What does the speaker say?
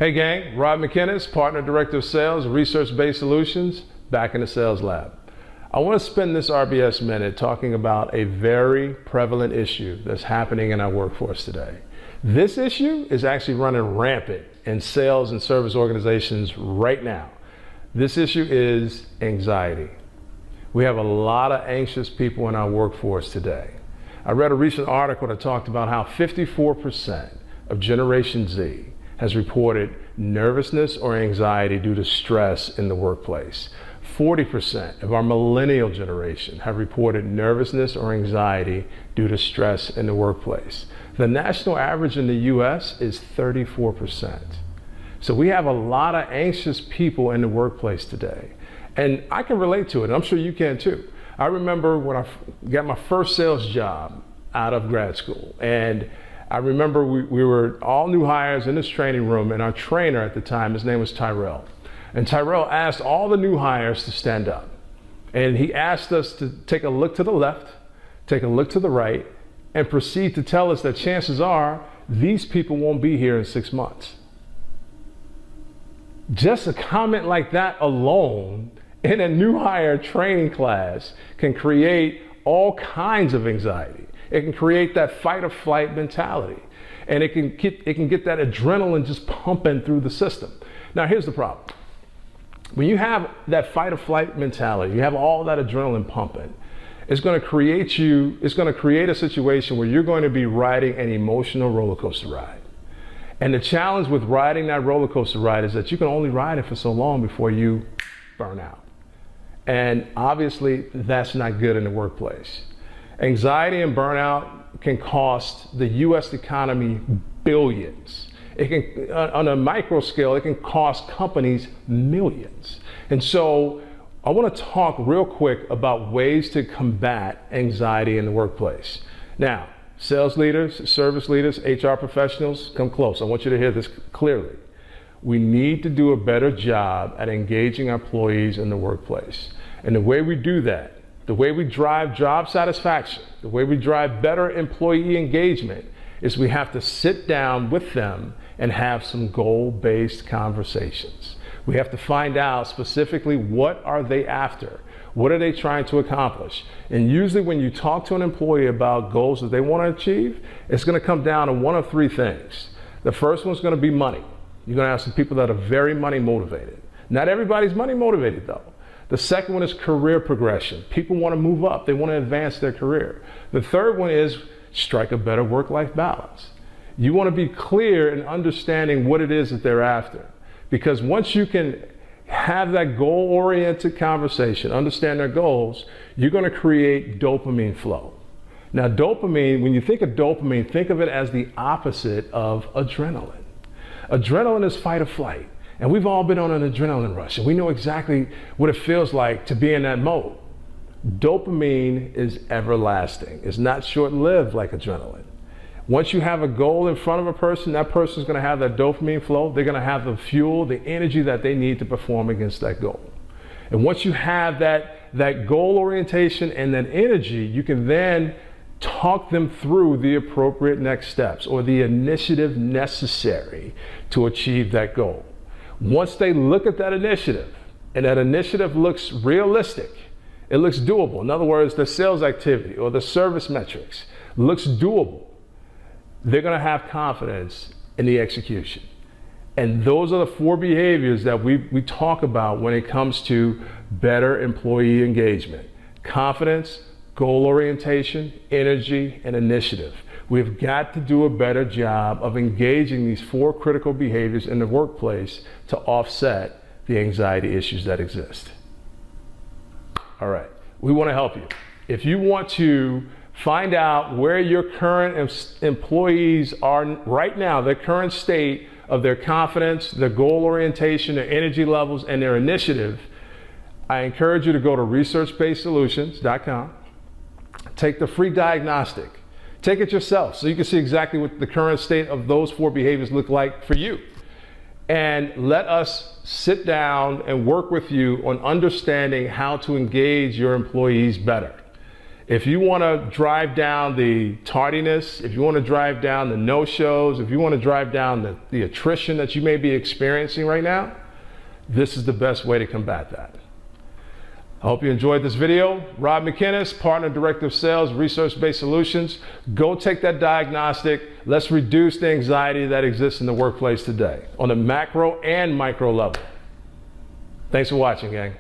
Hey gang, Rob McInnes, Partner Director of Sales, Research-Based Solutions, back in the Sales Lab. I want to spend this RBS Minute talking about a very prevalent issue that's happening in our workforce today. This issue is actually running rampant in sales and service organizations right now. This issue is anxiety. We have a lot of anxious people in our workforce today. I read a recent article that talked about how 54% of Generation Z has reported nervousness or anxiety due to stress in the workplace. 40% of our millennial generation have reported nervousness or anxiety due to stress in the workplace. The national average in the US is 34%. So we have a lot of anxious people in the workplace today. And I can relate to it, and I'm sure you can too. I remember when I got my first sales job out of grad school, and I remember we were all new hires in this training room, and our trainer at the time, his name was Tyrell. And Tyrell asked all the new hires to stand up. And he asked us to take a look to the left, take a look to the right, and proceed to tell us that chances are these people won't be here in 6 months. Just a comment like that alone in a new hire training class can create all kinds of anxiety. It can create that fight or flight mentality. And it can get that adrenaline just pumping through the system. Now here's the problem. When you have that fight or flight mentality, you have all that adrenaline pumping, it's going to create a situation where you're going to be riding an emotional roller coaster ride. And the challenge with riding that roller coaster ride is that you can only ride it for so long before you burn out. And obviously that's not good in the workplace. Anxiety and burnout can cost the US economy billions. It can, on a micro scale, it can cost companies millions. And so I want to talk real quick about ways to combat anxiety in the workplace. Now, sales leaders, service leaders, HR professionals, come close. I want you to hear this clearly. We need to do a better job at engaging our employees in the workplace. And the way we do that, the way we drive job satisfaction, the way we drive better employee engagement is we have to sit down with them and have some goal-based conversations. We have to find out specifically what are they after? What are they trying to accomplish? And usually when you talk to an employee about goals that they want to achieve, it's going to come down to one of three things. The first one's going to be money. You're going to have some people that are very money motivated. Not everybody's money motivated though. The second one is career progression. People want to move up. They want to advance their career. The third one is strike a better work-life balance. You want to be clear in understanding what it is that they're after. Because once you can have that goal-oriented conversation, understand their goals, you're going to create dopamine flow. Now dopamine, when you think of dopamine, think of it as the opposite of adrenaline. Adrenaline is fight or flight. And we've all been on an adrenaline rush, and we know exactly what it feels like to be in that mode. Dopamine is everlasting. It's not short-lived like adrenaline. Once you have a goal in front of a person, that person's going to have that dopamine flow. They're going to have the fuel, the energy that they need to perform against that goal. And once you have that goal orientation and that energy, you can then talk them through the appropriate next steps or the initiative necessary to achieve that goal. Once they look at that initiative, and that initiative looks realistic, it looks doable. In other words, the sales activity or the service metrics looks doable, they're going to have confidence in the execution. And those are the four behaviors that we talk about when it comes to better employee engagement: confidence, goal orientation, energy, and initiative. We've got to do a better job of engaging these four critical behaviors in the workplace to offset the anxiety issues that exist. All right, we want to help you. If you want to find out where your current employees are right now, their current state of their confidence, their goal orientation, their energy levels, and their initiative, I encourage you to go to researchbasedsolutions.com, take the free diagnostic. Take it yourself so you can see exactly what the current state of those four behaviors look like for you. And let us sit down and work with you on understanding how to engage your employees better. If you want to drive down the tardiness, if you want to drive down the no-shows, if you want to drive down the attrition that you may be experiencing right now, this is the best way to combat that. I hope you enjoyed this video. Rob McInnes, Partner Director of Sales, Research-Based Solutions. Go take that diagnostic. Let's reduce the anxiety that exists in the workplace today on a macro and micro level. Thanks for watching, gang.